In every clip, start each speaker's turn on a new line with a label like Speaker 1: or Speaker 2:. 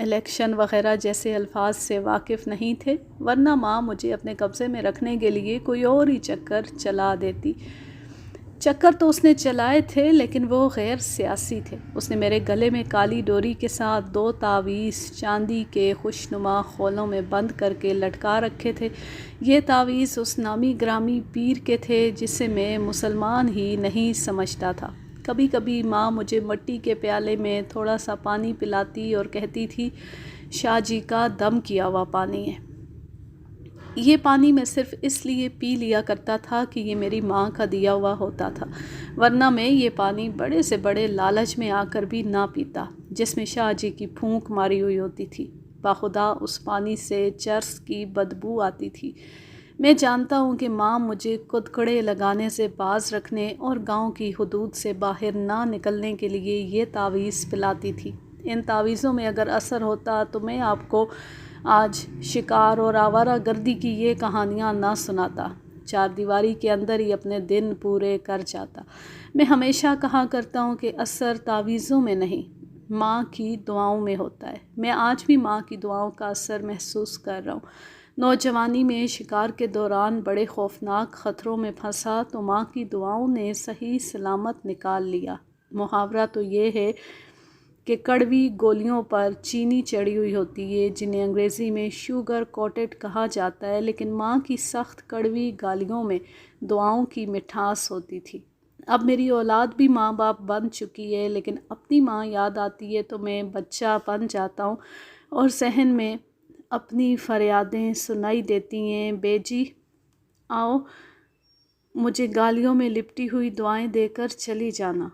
Speaker 1: Election وغیرہ جیسے الفاظ سے واقف نہیں تھے، ورنہ ماں مجھے اپنے قبضے میں رکھنے کے لیے کوئی اور ہی چکر چلا دیتی۔ چکر تو اس نے چلائے تھے لیکن وہ غیر سیاسی تھے۔ اس نے میرے گلے میں کالی ڈوری کے ساتھ 2 تعویذ چاندی کے خوشنما خولوں میں بند کر کے لٹکا رکھے تھے۔ یہ تعویذ اس نامی گرامی پیر کے تھے جسے میں مسلمان ہی نہیں سمجھتا تھا۔ کبھی کبھی ماں مجھے مٹی کے پیالے میں تھوڑا سا پانی پلاتی اور کہتی تھی، شاہ جی کا دم کیا ہوا پانی ہے۔ یہ پانی میں صرف اس لیے پی لیا کرتا تھا کہ یہ میری ماں کا دیا ہوا ہوتا تھا، ورنہ میں یہ پانی بڑے سے بڑے لالچ میں آ کر بھی نہ پیتا جس میں شاہ جی کی پھونک ماری ہوئی ہوتی تھی۔ بخدا اس پانی سے چرس کی بدبو آتی تھی۔ میں جانتا ہوں کہ ماں مجھے کدکڑے لگانے سے باز رکھنے اور گاؤں کی حدود سے باہر نہ نکلنے کے لیے یہ تعویذ پلاتی تھی۔ ان تعویذوں میں اگر اثر ہوتا تو میں آپ کو آج شکار اور آوارہ گردی کی یہ کہانیاں نہ سناتا، 4 دیواری کے اندر ہی اپنے دن پورے کر جاتا۔ میں ہمیشہ کہا کرتا ہوں کہ اثر تعویذوں میں نہیں، ماں کی دعاؤں میں ہوتا ہے۔ میں آج بھی ماں کی دعاؤں کا اثر محسوس کر رہا ہوں۔ نوجوانی میں شکار کے دوران بڑے خوفناک خطروں میں پھنسا تو ماں کی دعاؤں نے صحیح سلامت نکال لیا۔ محاورہ تو یہ ہے کہ کڑوی گولیوں پر چینی چڑھی ہوئی ہوتی ہے، جنہیں انگریزی میں شوگر کوٹڈ کہا جاتا ہے، لیکن ماں کی سخت کڑوی گالیوں میں دعاؤں کی مٹھاس ہوتی تھی۔ اب میری اولاد بھی ماں باپ بن چکی ہے، لیکن اپنی ماں یاد آتی ہے تو میں بچہ بن جاتا ہوں اور ذہن میں اپنی فریادیں سنائی دیتی ہیں، بیجی آؤ مجھے گالیوں میں لپٹی ہوئی دعائیں دے کر چلی جانا۔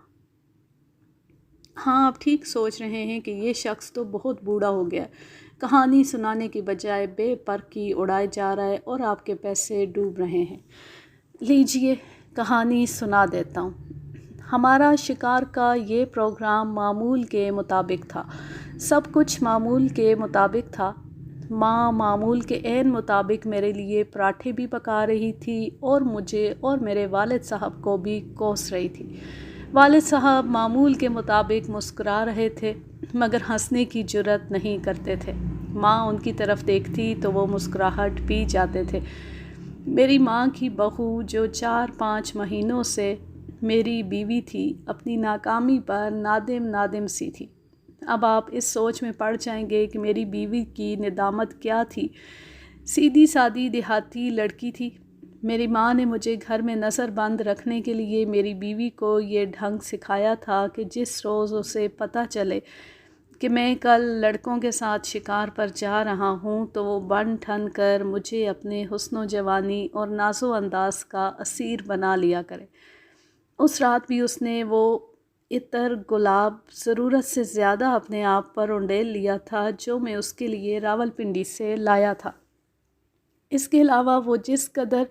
Speaker 1: ہاں، آپ ٹھیک سوچ رہے ہیں کہ یہ شخص تو بہت بوڑھا ہو گیا، کہانی سنانے کی بجائے بے پر کی اڑائے جا رہا ہے اور آپ کے پیسے ڈوب رہے ہیں۔ لیجئے کہانی سنا دیتا ہوں۔ ہمارا شکار کا یہ پروگرام معمول کے مطابق تھا، سب کچھ معمول کے مطابق تھا۔ ماں معمول کے عین مطابق میرے لیے پراٹھے بھی پکا رہی تھی اور مجھے اور میرے والد صاحب کو بھی کوس رہی تھی۔ والد صاحب معمول کے مطابق مسکرا رہے تھے مگر ہنسنے کی جرأت نہیں کرتے تھے۔ ماں ان کی طرف دیکھتی تو وہ مسکراہٹ پی جاتے تھے۔ میری ماں کی بہو جو 4-5 مہینوں سے میری بیوی تھی، اپنی ناکامی پر نادم سی تھی۔ اب آپ اس سوچ میں پڑ جائیں گے کہ میری بیوی کی ندامت کیا تھی۔ سیدھی سادی دیہاتی لڑکی تھی۔ میری ماں نے مجھے گھر میں نظر بند رکھنے کے لیے میری بیوی کو یہ ڈھنگ سکھایا تھا کہ جس روز اسے پتہ چلے کہ میں کل لڑکوں کے ساتھ شکار پر جا رہا ہوں تو وہ بن ٹھن کر مجھے اپنے حسن و جوانی اور ناز و انداز کا اسیر بنا لیا کرے۔ اس رات بھی اس نے وہ عطر گلاب ضرورت سے زیادہ اپنے آپ پر انڈیل لیا تھا جو میں اس کے لیے راولپنڈی سے لایا تھا۔ اس کے علاوہ وہ جس قدر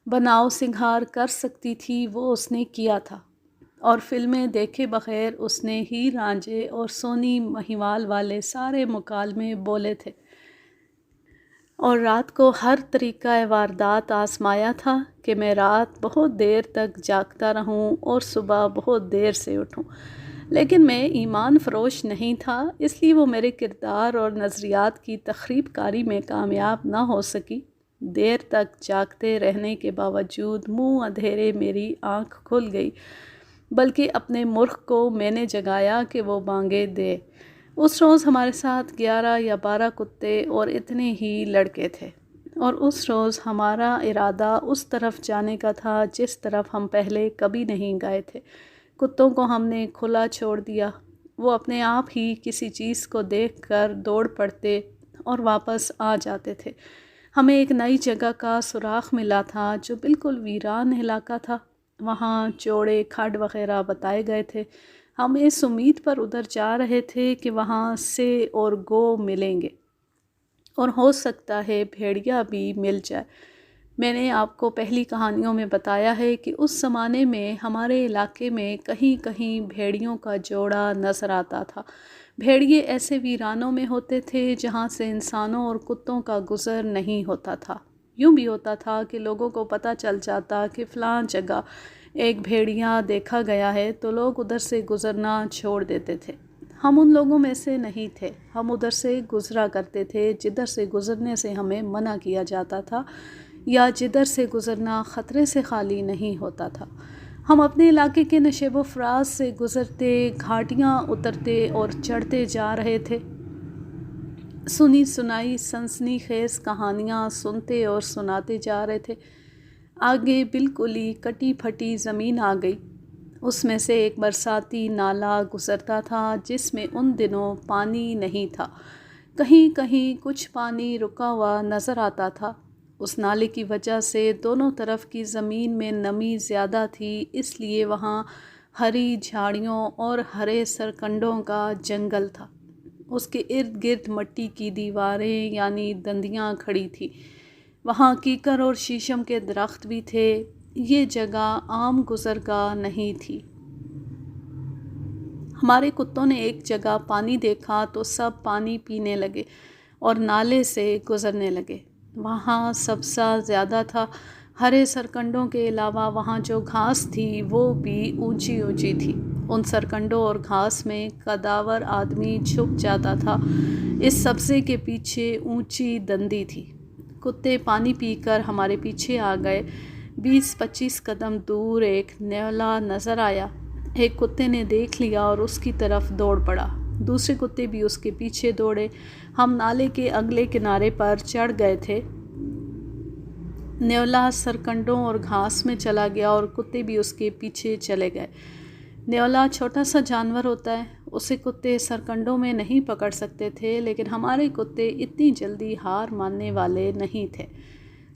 Speaker 1: بناؤ سنگھار کر سکتی تھی وہ اس نے کیا تھا، اور فلمیں دیکھے بغیر اس نے ہیر رانجھے اور سونی مہیوال والے سارے مکالمے بولے تھے، اور رات کو ہر طریقہ واردات آزمایا تھا کہ میں رات بہت دیر تک جاگتا رہوں اور صبح بہت دیر سے اٹھوں۔ لیکن میں ایمان فروش نہیں تھا، اس لیے وہ میرے کردار اور نظریات کی تخریب کاری میں کامیاب نہ ہو سکی۔ دیر تک جاگتے رہنے کے باوجود منہ اندھیرے میری آنکھ کھل گئی، بلکہ اپنے مرغ کو میں نے جگایا کہ وہ بانگیں دے۔ اس روز ہمارے ساتھ 11 یا 12 کتے اور اتنے ہی لڑکے تھے، اور اس روز ہمارا ارادہ اس طرف جانے کا تھا جس طرف ہم پہلے کبھی نہیں گئے تھے۔ کتوں کو ہم نے کھلا چھوڑ دیا، وہ اپنے آپ ہی کسی چیز کو دیکھ کر دوڑ پڑتے اور واپس آ جاتے تھے۔ ہمیں ایک نئی جگہ کا سراغ ملا تھا جو بالکل ویران علاقہ تھا، وہاں چوڑے کھڈ وغیرہ بتائے گئے تھے۔ ہم اس امید پر ادھر جا رہے تھے کہ وہاں سے اور گو ملیں گے اور ہو سکتا ہے بھیڑیا بھی مل جائے۔ میں نے آپ کو پہلی کہانیوں میں بتایا ہے کہ اس زمانے میں ہمارے علاقے میں کہیں کہیں بھیڑیوں کا جوڑا نظر آتا تھا۔ بھیڑیے ایسے ویرانوں میں ہوتے تھے جہاں سے انسانوں اور کتوں کا گزر نہیں ہوتا تھا۔ یوں بھی ہوتا تھا کہ لوگوں کو پتہ چل جاتا کہ فلاں جگہ ایک بھیڑیا دیکھا گیا ہے تو لوگ ادھر سے گزرنا چھوڑ دیتے تھے۔ ہم ان لوگوں میں سے نہیں تھے، ہم ادھر سے گزرا کرتے تھے جدھر سے گزرنے سے ہمیں منع کیا جاتا تھا یا جدھر سے گزرنا خطرے سے خالی نہیں ہوتا تھا۔ ہم اپنے علاقے کے نشیب و فراز سے گزرتے، گھاٹیاں اترتے اور چڑھتے جا رہے تھے، سنی سنائی سنسنی خیز کہانیاں سنتے اور سناتے جا رہے تھے۔ آگے بالکل ہی کٹی پھٹی زمین آ گئی، اس میں سے ایک برساتی نالا گزرتا تھا جس میں ان دنوں پانی نہیں تھا، کہیں کہیں کچھ پانی رکا ہوا نظر آتا تھا۔ اس نالے کی وجہ سے دونوں طرف کی زمین میں نمی زیادہ تھی، اس لیے وہاں ہری جھاڑیوں اور ہرے سرکنڈوں کا جنگل تھا۔ اس کے ارد گرد مٹی کی دیواریں یعنی دندیاں کھڑی تھیں، وہاں کیکر اور شیشم کے درخت بھی تھے۔ یہ جگہ عام گزرگاہ نہیں تھی۔ ہمارے کتوں نے ایک جگہ پانی دیکھا تو سب پانی پینے لگے اور نالے سے گزرنے لگے۔ وہاں سبزہ زیادہ تھا، ہرے سرکنڈوں کے علاوہ وہاں جو گھاس تھی وہ بھی اونچی اونچی تھی۔ ان سرکنڈوں اور گھاس میں قداور آدمی چھپ جاتا تھا، اس سبزے کے پیچھے اونچی دندی تھی۔ کتے پانی پی کر ہمارے پیچھے آ گئے۔ 20-25 قدم دور ایک نیولا نظر آیا، ایک کتے نے دیکھ لیا اور اس کی طرف دوڑ پڑا، دوسرے کتے بھی اس کے پیچھے دوڑے۔ ہم نالے کے اگلے کنارے پر چڑھ گئے تھے۔ نیولا سرکنڈوں اور گھاس میں چلا گیا اور کتے بھی اس کے پیچھے چلے گئے۔ نیولا چھوٹا سا جانور ہوتا ہے، اسے کتے سرکنڈوں میں نہیں پکڑ سکتے تھے، لیکن ہمارے کتے اتنی جلدی ہار ماننے والے نہیں تھے۔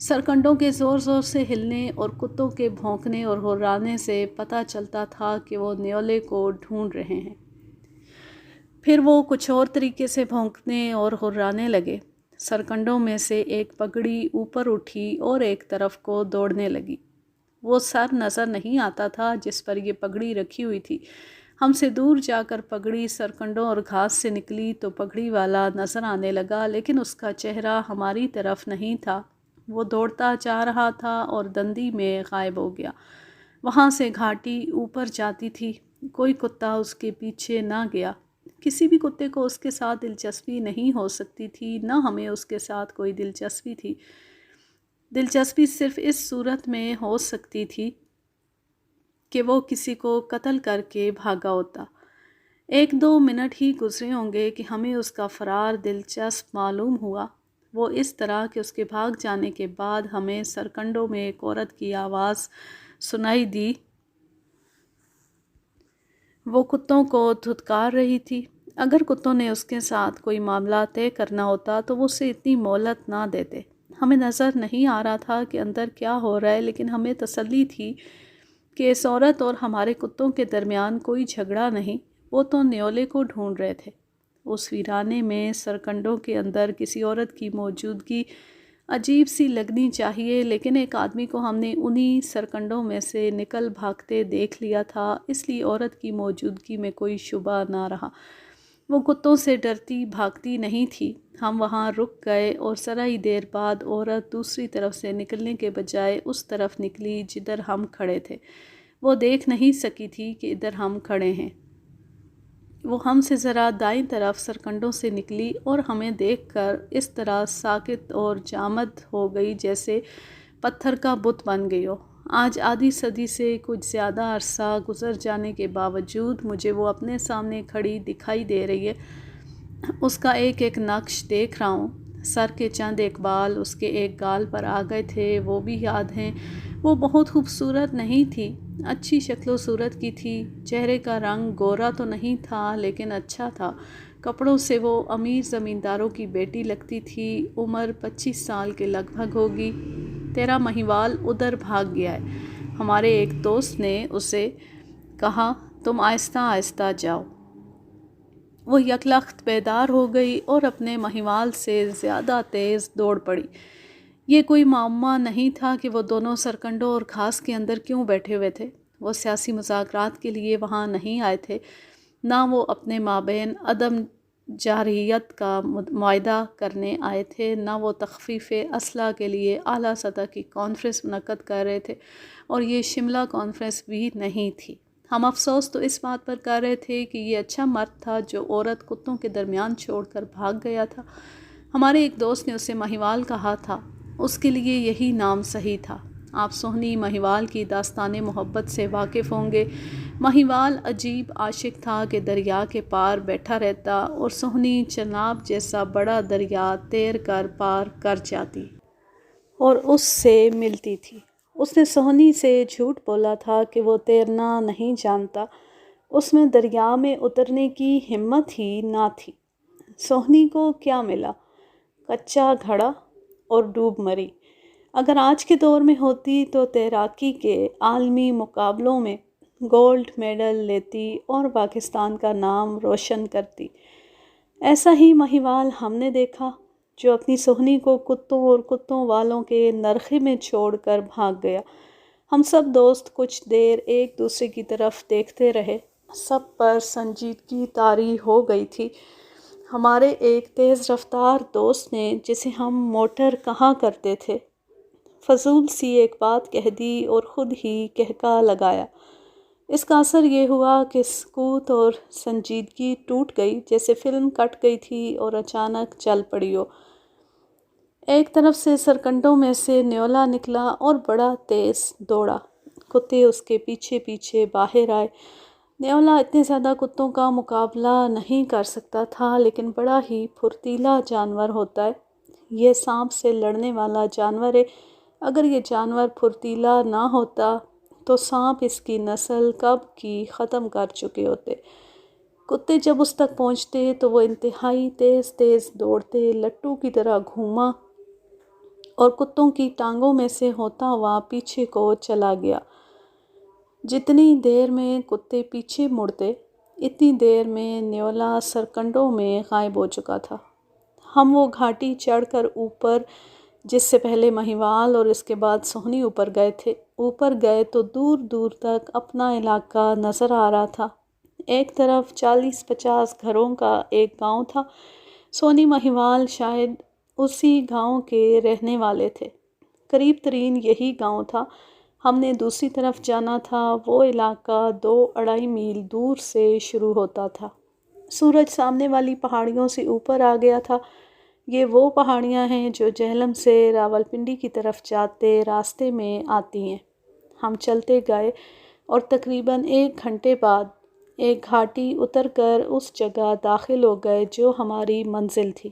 Speaker 1: سرکنڈوں کے زور زور سے ہلنے اور کتوں کے بھونکنے اور ہرانے سے پتہ چلتا تھا کہ وہ نیولے کو ڈھونڈ رہے ہیں۔ پھر وہ کچھ اور طریقے سے بھونکنے اور ہرانے لگے۔ سرکنڈوں میں سے ایک پگڑی اوپر اٹھی اور ایک طرف کو دوڑنے لگی۔ وہ سر نظر نہیں آتا تھا جس پر یہ پگڑی رکھی ہوئی تھی۔ ہم سے دور جا کر پگڑی سرکنڈوں اور گھاس سے نکلی تو پگڑی والا نظر آنے لگا، لیکن اس کا چہرہ ہماری طرف نہیں تھا۔ وہ دوڑتا جا رہا تھا اور دندی میں غائب ہو گیا۔ وہاں سے گھاٹی اوپر جاتی تھی، کوئی کتا اس کے پیچھے نہ گیا۔ کسی بھی کتے کو اس کے ساتھ دلچسپی نہیں ہو سکتی تھی، نہ ہمیں اس کے ساتھ کوئی دلچسپی تھی۔ دلچسپی صرف اس صورت میں ہو سکتی تھی کہ وہ کسی کو قتل کر کے بھاگا ہوتا۔ 1-2 منٹ ہی گزرے ہوں گے کہ ہمیں اس کا فرار دلچسپ معلوم ہوا۔ وہ اس طرح کہ اس کے بھاگ جانے کے بعد ہمیں سرکنڈوں میں ایک عورت کی آواز سنائی دی۔ وہ کتوں کو دھتکار رہی تھی۔ اگر کتوں نے اس کے ساتھ کوئی معاملہ طے کرنا ہوتا تو وہ اسے اتنی مہلت نہ دیتے۔ ہمیں نظر نہیں آ رہا تھا کہ اندر کیا ہو رہا ہے، لیکن ہمیں تسلی تھی کہ اس عورت اور ہمارے کتوں کے درمیان کوئی جھگڑا نہیں، وہ تو نیولے کو ڈھونڈ رہے تھے۔ اس ویرانے میں سرکنڈوں کے اندر کسی عورت کی موجودگی عجیب سی لگنی چاہیے، لیکن ایک آدمی کو ہم نے انہی سرکنڈوں میں سے نکل بھاگتے دیکھ لیا تھا، اس لیے عورت کی موجودگی میں کوئی شبہ نہ رہا۔ وہ کتوں سے ڈرتی بھاگتی نہیں تھی۔ ہم وہاں رک گئے اور ذرا ہی دیر بعد عورت دوسری طرف سے نکلنے کے بجائے اس طرف نکلی جدھر ہم کھڑے تھے۔ وہ دیکھ نہیں سکی تھی کہ ادھر ہم کھڑے ہیں۔ وہ ہم سے ذرا دائیں طرف سرکنڈوں سے نکلی اور ہمیں دیکھ کر اس طرح ساکت اور جامد ہو گئی جیسے پتھر کا بت بن گئی ہو۔ آج آدھی صدی سے کچھ زیادہ عرصہ گزر جانے کے باوجود مجھے وہ اپنے سامنے کھڑی دکھائی دے رہی ہے۔ اس کا ایک ایک نقش دیکھ رہا ہوں۔ سر کے چند ایک بال اس کے ایک گال پر آ گئے تھے، وہ بھی یاد ہیں۔ وہ بہت خوبصورت نہیں تھی، اچھی شکل و صورت کی تھی۔ چہرے کا رنگ گورا تو نہیں تھا لیکن اچھا تھا۔ کپڑوں سے وہ امیر زمینداروں کی بیٹی لگتی تھی۔ عمر 25 سال کے لگ بھگ ہوگی۔ تیرا مہیوال ادھر بھاگ گیا ہے، ہمارے ایک دوست نے اسے کہا، تم آہستہ آہستہ جاؤ۔ وہ یکلخت بیدار ہو گئی اور اپنے مہیوال سے زیادہ تیز دوڑ پڑی۔ یہ کوئی معمہ نہیں تھا کہ وہ دونوں سرکنڈوں اور گھاس کے اندر کیوں بیٹھے ہوئے تھے۔ وہ سیاسی مذاکرات کے لیے وہاں نہیں آئے تھے، نہ وہ اپنے مابین عدم جارحیت کا معاہدہ کرنے آئے تھے، نہ وہ تخفیف اسلحہ کے لیے اعلیٰ سطح کی کانفرنس منعقد کر رہے تھے، اور یہ شملہ کانفرنس بھی نہیں تھی۔ ہم افسوس تو اس بات پر کر رہے تھے کہ یہ اچھا مرد تھا جو عورت کتوں کے درمیان چھوڑ کر بھاگ گیا تھا۔ ہمارے ایک دوست نے اسے مہیوال کہا تھا، اس کے لیے یہی نام صحیح تھا۔ آپ سوہنی مہیوال کی داستان محبت سے واقف ہوں گے۔ مہیوال عجیب عاشق تھا کہ دریا کے پار بیٹھا رہتا اور سوہنی چناب جیسا بڑا دریا تیر کر پار کر جاتی اور اس سے ملتی تھی۔ اس نے سوہنی سے جھوٹ بولا تھا کہ وہ تیرنا نہیں جانتا، اس میں دریا میں اترنے کی ہمت ہی نہ تھی۔ سوہنی کو کیا ملا؟ کچا گھڑا اور ڈوب مری۔ اگر آج کے دور میں ہوتی تو تیراکی کے عالمی مقابلوں میں گولڈ میڈل لیتی اور پاکستان کا نام روشن کرتی۔ ایسا ہی مہیوال ہم نے دیکھا جو اپنی سوہنی کو کتوں اور کتوں والوں کے نرخے میں چھوڑ کر بھاگ گیا۔ ہم سب دوست کچھ دیر ایک دوسرے کی طرف دیکھتے رہے۔ سب پر سنجیدگی طاری ہو گئی تھی۔ ہمارے ایک تیز رفتار دوست نے، جسے ہم موٹر کہا کرتے تھے، فضول سی ایک بات کہہ دی اور خود ہی کہکا لگایا۔ اس کا اثر یہ ہوا کہ سکوت اور سنجیدگی ٹوٹ گئی، جیسے فلم کٹ گئی تھی اور اچانک چل پڑی ہو۔ ایک طرف سے سرکنڈوں میں سے نیولا نکلا اور بڑا تیز دوڑا۔ کتے اس کے پیچھے پیچھے باہر آئے۔ نیولا اتنے زیادہ کتوں کا مقابلہ نہیں کر سکتا تھا، لیکن بڑا ہی پھرتیلا جانور ہوتا ہے۔ یہ سانپ سے لڑنے والا جانور ہے۔ اگر یہ جانور پھرتیلا نہ ہوتا تو سانپ اس کی نسل کب کی ختم کر چکے ہوتے۔ کتے جب اس تک پہنچتے تو وہ انتہائی تیز تیز دوڑتے، لٹو کی طرح گھوما اور کتوں کی ٹانگوں میں سے ہوتا ہوا پیچھے کو چلا گیا۔ جتنی دیر میں کتے پیچھے مڑتے، اتنی دیر میں نیولا سرکنڈوں میں غائب ہو چکا تھا۔ ہم وہ گھاٹی چڑھ کر اوپر، جس سے پہلے مہیوال اور اس کے بعد سوہنی اوپر گئے تھے، اوپر گئے تو دور دور تک اپنا علاقہ نظر آ رہا تھا۔ ایک طرف 40-50 گھروں کا ایک گاؤں تھا۔ سوہنی مہیوال شاید اسی گاؤں کے رہنے والے تھے۔ قریب ترین یہی گاؤں تھا۔ ہم نے دوسری طرف جانا تھا۔ وہ علاقہ 2-2.5 میل دور سے شروع ہوتا تھا۔ سورج سامنے والی پہاڑیوں سے اوپر آ گیا تھا۔ یہ وہ پہاڑیاں ہیں جو جہلم سے راولپنڈی کی طرف جاتے راستے میں آتی ہیں۔ ہم چلتے گئے اور تقریباً 1 گھنٹے بعد ایک گھاٹی اتر کر اس جگہ داخل ہو گئے جو ہماری منزل تھی۔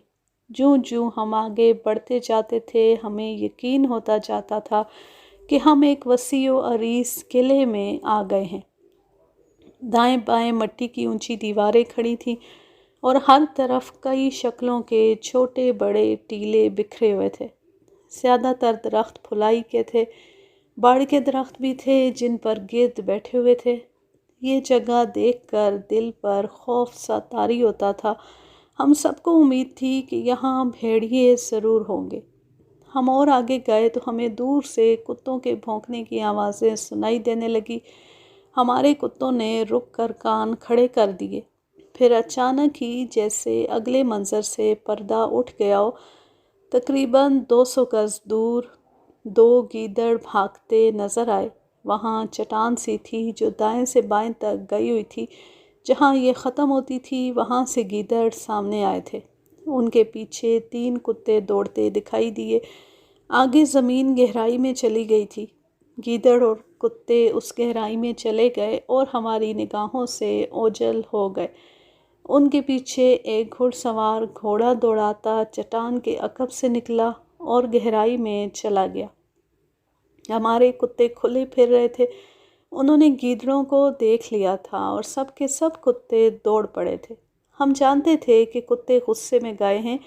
Speaker 1: جوں جوں ہم آگے بڑھتے جاتے تھے، ہمیں یقین ہوتا جاتا تھا کہ ہم ایک وسیع و عریض قلعے میں آ گئے ہیں۔ دائیں بائیں مٹی کی اونچی دیواریں کھڑی تھیں اور ہر طرف کئی شکلوں کے چھوٹے بڑے ٹیلے بکھرے ہوئے تھے۔ زیادہ تر درخت پھلائی کے تھے۔ باڑ کے درخت بھی تھے جن پر گرد بیٹھے ہوئے تھے۔ یہ جگہ دیکھ کر دل پر خوف سا طاری ہوتا تھا۔ ہم سب کو امید تھی کہ یہاں بھیڑیے ضرور ہوں گے۔ ہم اور آگے گئے تو ہمیں دور سے کتوں کے بھونکنے کی آوازیں سنائی دینے لگی۔ ہمارے کتوں نے رک کر کان کھڑے کر دیے۔ پھر اچانک ہی جیسے اگلے منظر سے پردہ اٹھ گیا ہو۔ تقریباً 200 گز دور 2 گیدڑ بھاگتے نظر آئے۔ وہاں چٹان سی تھی جو دائیں سے بائیں تک گئی ہوئی تھی۔ جہاں یہ ختم ہوتی تھی وہاں سے گیدڑ سامنے آئے تھے۔ ان کے پیچھے 3 کتے دوڑتے دکھائی دیے۔ آگے زمین گہرائی میں چلی گئی تھی۔ گیدڑ اور کتے اس گہرائی میں چلے گئے اور ہماری نگاہوں سے اوجھل ہو گئے۔ ان کے پیچھے ایک گھڑ سوار گھوڑا دوڑاتا چٹان کے عقب سے نکلا اور گہرائی میں چلا گیا۔ ہمارے کتے کھلے پھر رہے تھے۔ انہوں نے گیدڑوں کو دیکھ لیا تھا اور سب کے سب کتے دوڑ پڑے تھے۔ ہم جانتے تھے کہ کتے غصے میں گئے ہیں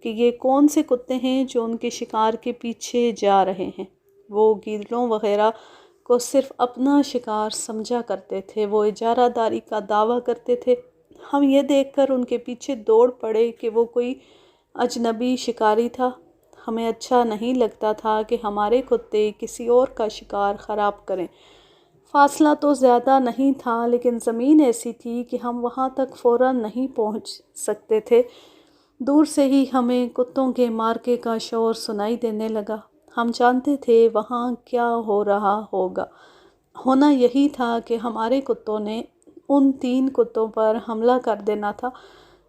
Speaker 1: کہ یہ کون سے کتے ہیں جو ان کے شکار کے پیچھے جا رہے ہیں۔ وہ گیدڑوں وغیرہ کو صرف اپنا شکار سمجھا کرتے تھے۔ وہ اجارہ داری کا دعویٰ کرتے تھے۔ ہم یہ دیکھ کر ان کے پیچھے دوڑ پڑے کہ وہ کوئی اجنبی شکاری تھا۔ ہمیں اچھا نہیں لگتا تھا کہ ہمارے کتے کسی اور کا شکار خراب کریں۔ فاصلہ تو زیادہ نہیں تھا، لیکن زمین ایسی تھی کہ ہم وہاں تک فوراً نہیں پہنچ سکتے تھے۔ دور سے ہی ہمیں کتوں کے مارکے کا شور سنائی دینے لگا۔ ہم جانتے تھے وہاں کیا ہو رہا ہوگا۔ ہونا یہی تھا کہ ہمارے کتوں نے ان 3 کتوں پر حملہ کر دینا تھا،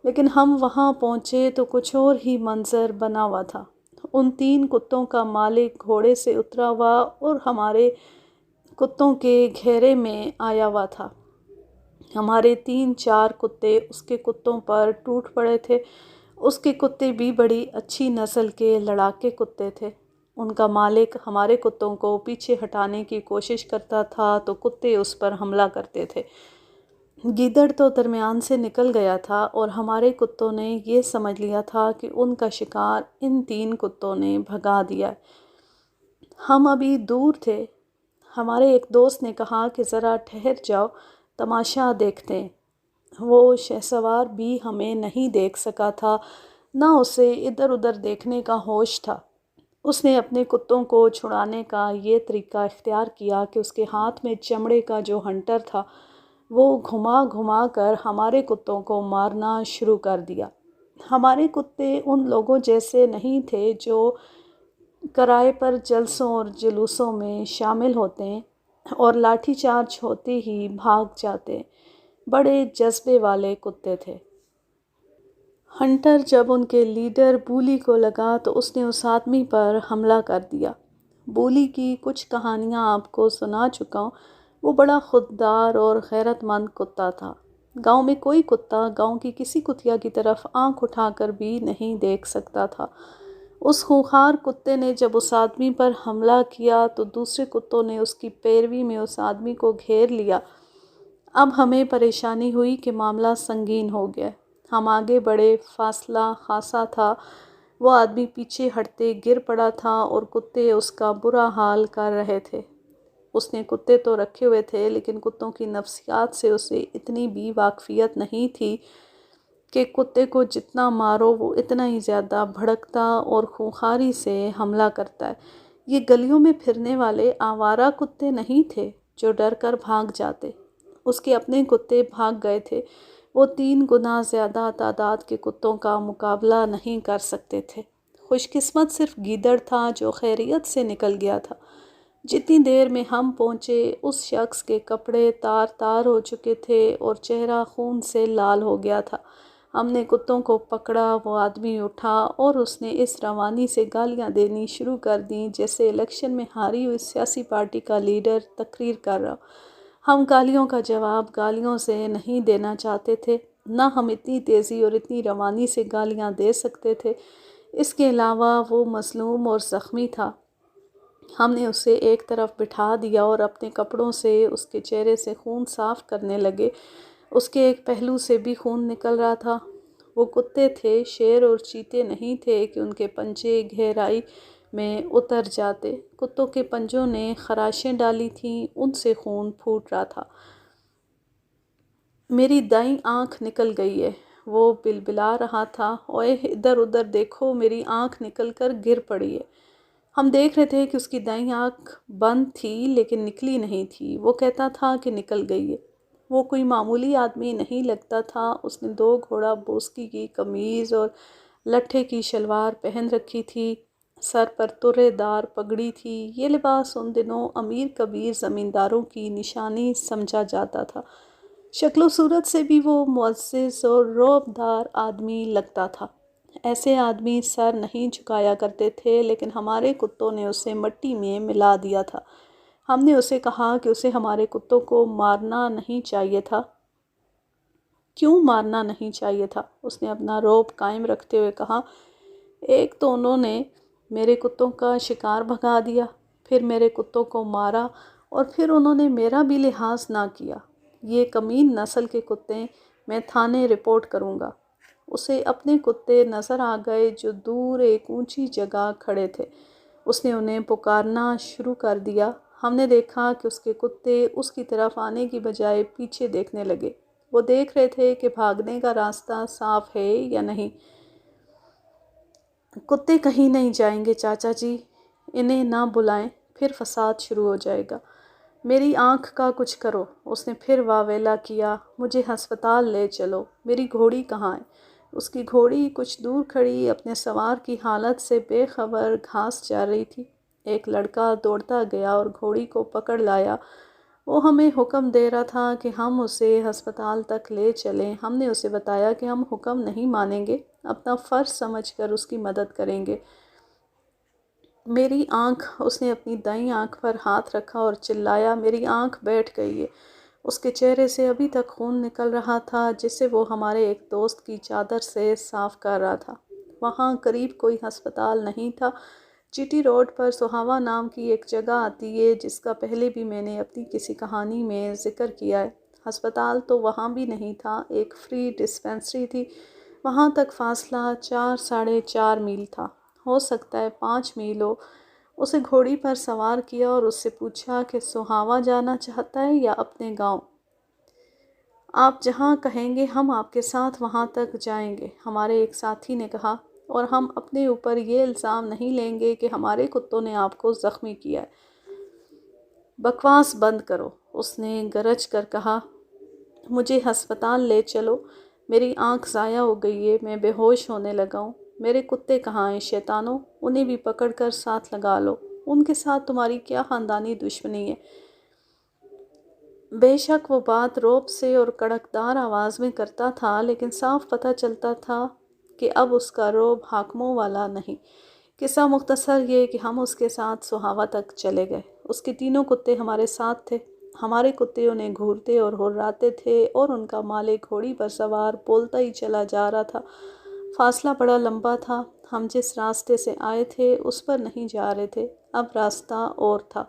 Speaker 1: لیکن ہم وہاں پہنچے تو کچھ اور ہی منظر بنا ہوا تھا۔ ان 3 کتوں کا مالک گھوڑے سے اترا ہوا اور ہمارے کتوں کے گھیرے میں آیا ہوا تھا۔ ہمارے 3-4 کتے اس کے کتوں پر ٹوٹ پڑے تھے۔ اس کے کتے بھی بڑی اچھی نسل کے لڑاکے کتے تھے۔ ان کا مالک ہمارے کتوں کو پیچھے ہٹانے کی کوشش کرتا تھا تو کتے اس پر حملہ کرتے تھے۔ گیدڑ تو درمیان سے نکل گیا تھا اور ہمارے کتوں نے یہ سمجھ لیا تھا کہ ان کا شکار ان 3 کتوں نے بھگا دیا ہے۔ ہم ابھی دور تھے۔ ہمارے ایک دوست نے کہا کہ ذرا ٹھہر جاؤ، تماشا دیکھتے ہیں۔ وہ شہسوار بھی ہمیں نہیں دیکھ سکا تھا، نہ اسے ادھر ادھر دیکھنے کا ہوش تھا۔ اس نے اپنے کتوں کو چھڑانے کا یہ طریقہ اختیار کیا کہ اس کے ہاتھ میں چمڑے کا جو ہنٹر تھا وہ گھما گھما کر ہمارے کتوں کو مارنا شروع کر دیا۔ ہمارے کتے ان لوگوں جیسے نہیں تھے جو کرائے پر جلسوں اور جلوسوں میں شامل ہوتے ہیں اور لاٹھی چارج ہوتے ہی بھاگ جاتے ہیں۔ بڑے جذبے والے کتے تھے۔ ہنٹر جب ان کے لیڈر بولی کو لگا تو اس نے اس آدمی پر حملہ کر دیا۔ بولی کی کچھ کہانیاں آپ کو سنا چکا ہوں۔ وہ بڑا خوددار اور غیرت مند کتا تھا۔ گاؤں میں کوئی کتا گاؤں کی کسی کتیا کی طرف آنکھ اٹھا کر بھی نہیں دیکھ سکتا تھا۔ اس خونخوار کتے نے جب اس آدمی پر حملہ کیا تو دوسرے کتوں نے اس کی پیروی میں اس آدمی کو گھیر لیا۔ اب ہمیں پریشانی ہوئی کہ معاملہ سنگین ہو گیا۔ ہم آگے بڑھے، فاصلہ خاصا تھا۔ وہ آدمی پیچھے ہٹتے گر پڑا تھا اور کتے اس کا برا حال کر رہے تھے۔ اس نے کتے تو رکھے ہوئے تھے لیکن کتوں کی نفسیات سے اسے اتنی بھی واقفیت نہیں تھی کہ کتے کو جتنا مارو وہ اتنا ہی زیادہ بھڑکتا اور خونخواری سے حملہ کرتا ہے۔ یہ گلیوں میں پھرنے والے آوارہ کتے نہیں تھے جو ڈر کر بھاگ جاتے۔ اس کے اپنے کتے بھاگ گئے تھے۔ وہ 3 گنا زیادہ تعداد کے کتوں کا مقابلہ نہیں کر سکتے تھے۔ خوش قسمت صرف گیدڑ تھا جو خیریت سے نکل گیا تھا۔ جتنی دیر میں ہم پہنچے اس شخص کے کپڑے تار تار ہو چکے تھے اور چہرہ خون سے لال ہو گیا تھا۔ ہم نے کتوں کو پکڑا، وہ آدمی اٹھا اور اس نے اس روانی سے گالیاں دینی شروع کر دیں جیسے الیکشن میں ہاری ہوئی سیاسی پارٹی کا لیڈر تقریر کر رہا۔ ہم گالیوں کا جواب گالیوں سے نہیں دینا چاہتے تھے، نہ ہم اتنی تیزی اور اتنی روانی سے گالیاں دے سکتے تھے۔ اس کے علاوہ وہ مظلوم اور زخمی تھا۔ ہم نے اسے ایک طرف بٹھا دیا اور اپنے کپڑوں سے اس کے چہرے سے خون صاف کرنے لگے۔ اس کے ایک پہلو سے بھی خون نکل رہا تھا۔ وہ کتے تھے، شیر اور چیتے نہیں تھے کہ ان کے پنجے گہرائی میں اتر جاتے۔ کتوں کے پنجوں نے خراشیں ڈالی تھیں، ان سے خون پھوٹ رہا تھا۔ میری دائیں آنکھ نکل گئی ہے، وہ بلبلا رہا تھا۔ اوئے ادھر ادھر دیکھو، میری آنکھ نکل کر گر پڑی ہے۔ ہم دیکھ رہے تھے کہ اس کی دائیں آنکھ بند تھی لیکن نکلی نہیں تھی۔ وہ کہتا تھا کہ نکل گئی ہے۔ وہ کوئی معمولی آدمی نہیں لگتا تھا۔ اس نے 2 گھوڑا بوسکی کی قمیض اور لٹھے کی شلوار پہن رکھی تھی۔ سر پر ترے دار پگڑی تھی۔ یہ لباس ان دنوں امیر کبیر زمینداروں کی نشانی سمجھا جاتا تھا۔ شکل و صورت سے بھی وہ معزز اور رعبدار آدمی لگتا تھا۔ ایسے آدمی سر نہیں جھکایا کرتے تھے لیکن ہمارے کتوں نے اسے مٹی میں ملا دیا تھا۔ ہم نے اسے کہا کہ اسے ہمارے کتوں کو مارنا نہیں چاہیے تھا۔ کیوں مارنا نہیں چاہیے تھا؟ اس نے اپنا رعب قائم رکھتے ہوئے کہا۔ ایک تو انہوں نے میرے کتوں کا شکار بھگا دیا، پھر میرے کتوں کو مارا اور پھر انہوں نے میرا بھی لحاظ نہ کیا۔ یہ کمین نسل کے کتے، میں تھانے رپورٹ کروں گا۔ اسے اپنے کتے نظر آ گئے جو دور ایک اونچی جگہ کھڑے تھے۔ اس نے انہیں پکارنا شروع کر دیا۔ ہم نے دیکھا کہ اس کے کتے اس کی طرف آنے کی بجائے پیچھے دیکھنے لگے۔ وہ دیکھ رہے تھے کہ بھاگنے کا راستہ صاف ہے یا نہیں۔ کتے کہیں نہیں جائیں گے چاچا جی، انہیں نہ بلائیں، پھر فساد شروع ہو جائے گا۔ میری آنکھ کا کچھ کرو۔ اس نے پھر واویلا کیا۔ مجھے ہسپتال لے چلو۔ میری گھوڑی کہاں ہے؟ اس کی گھوڑی کچھ دور کھڑی اپنے سوار کی حالت سے بے خبر گھاس چر رہی تھی۔ ایک لڑکا دوڑتا گیا اور گھوڑی کو پکڑ لایا۔ وہ ہمیں حکم دے رہا تھا کہ ہم اسے ہسپتال تک لے چلیں۔ ہم نے اسے بتایا کہ ہم حکم نہیں مانیں گے، اپنا فرض سمجھ کر اس کی مدد کریں گے۔ میری آنکھ، اس نے اپنی دائیں آنکھ پر ہاتھ رکھا اور چلایا، میری آنکھ بیٹھ گئی ہے۔ اس کے چہرے سے ابھی تک خون نکل رہا تھا جسے وہ ہمارے ایک دوست کی چادر سے صاف کر رہا تھا۔ وہاں قریب کوئی ہسپتال نہیں تھا۔ جی ٹی روڈ پر سہاوا نام کی ایک جگہ آتی ہے جس کا پہلے بھی میں نے اپنی کسی کہانی میں ذکر کیا ہے۔ ہسپتال تو وہاں بھی نہیں تھا، ایک فری ڈسپینسری تھی۔ وہاں تک فاصلہ 4 – 4.5 میل تھا، ہو سکتا ہے 5 میل ہو۔ اسے گھوڑی پر سوار کیا اور اس سے پوچھا کہ سہاوا جانا چاہتا ہے یا اپنے گاؤں۔ آپ جہاں کہیں گے ہم آپ کے ساتھ وہاں تک جائیں گے، ہمارے ایک ساتھی نے کہا، اور ہم اپنے اوپر یہ الزام نہیں لیں گے کہ ہمارے کتوں نے آپ کو زخمی کیا ہے۔ بکواس بند کرو، اس نے گرج کر کہا۔ مجھے ہسپتال لے چلو، میری آنکھ ضائع ہو گئی ہے، میں بے ہوش ہونے لگا ہوں۔ میرے کتے کہاں ہیں شیطانوں، انہیں بھی پکڑ کر ساتھ لگا لو، ان کے ساتھ تمہاری کیا خاندانی دشمنی ہے؟ بے شک وہ بات رعب سے اور کڑکدار آواز میں کرتا تھا، لیکن صاف پتہ چلتا تھا کہ اب اس کا رعب حاکموں والا نہیں۔ قصہ مختصر یہ کہ ہم اس کے ساتھ سہاوا تک چلے گئے۔ اس کے 3 کتے ہمارے ساتھ تھے۔ ہمارے کتے انہیں گھورتے اور ہرراتے تھے اور ان کا مالک گھوڑی پر سوار بولتا ہی چلا جا رہا تھا۔ فاصلہ بڑا لمبا تھا، ہم جس راستے سے آئے تھے اس پر نہیں جا رہے تھے، اب راستہ اور تھا۔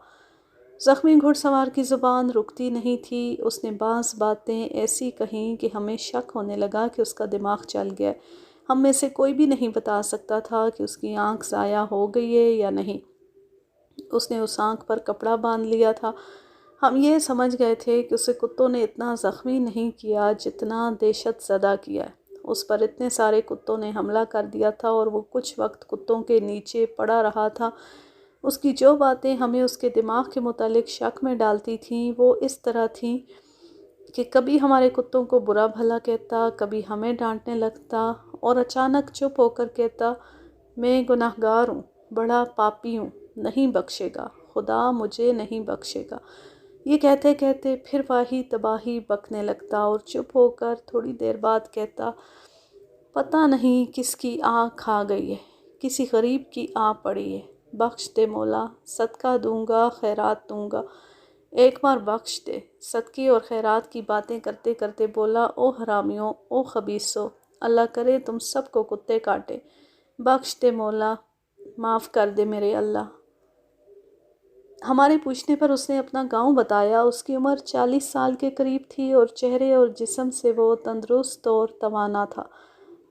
Speaker 1: زخمی گھڑ سوار کی زبان رکتی نہیں تھی، اس نے بعض باتیں ایسی کہیں کہ ہمیں شک ہونے لگا کہ اس کا دماغ چل گیا ہے۔ ہم میں سے کوئی بھی نہیں بتا سکتا تھا کہ اس کی آنکھ ضائع ہو گئی ہے یا نہیں۔ اس نے اس آنکھ پر کپڑا باندھ لیا تھا۔ ہم یہ سمجھ گئے تھے کہ اسے کتوں نے اتنا زخمی نہیں کیا جتنا دہشت زدہ کیا ہے۔ اس پر اتنے سارے کتوں نے حملہ کر دیا تھا اور وہ کچھ وقت کتوں کے نیچے پڑا رہا تھا۔ اس کی جو باتیں ہمیں اس کے دماغ کے متعلق شک میں ڈالتی تھیں وہ اس طرح تھیں کہ کبھی ہمارے کتوں کو برا بھلا کہتا، کبھی ہمیں ڈانٹنے لگتا اور اچانک چپ ہو کر کہتا، میں گناہگار ہوں، بڑا پاپی ہوں، نہیں بخشے گا، خدا مجھے نہیں بخشے گا۔ یہ کہتے کہتے پھر واہی تباہی بکنے لگتا اور چپ ہو کر تھوڑی دیر بعد کہتا، پتہ نہیں کس کی آہ کھا گئی ہے، کسی غریب کی آہ پڑی ہے، بخش دے مولا، صدقہ دوں گا، خیرات دوں گا، ایک بار بخش دے۔ صدقے اور خیرات کی باتیں کرتے کرتے بولا، او حرامیوں، او خبیثوں، اللہ کرے تم سب کو کتے کاٹے، بخش دے مولا، معاف کر دے میرے اللہ۔ ہمارے پوچھنے پر اس نے اپنا گاؤں بتایا۔ اس کی عمر 40 سال کے قریب تھی اور چہرے اور جسم سے وہ تندرست اور توانا تھا۔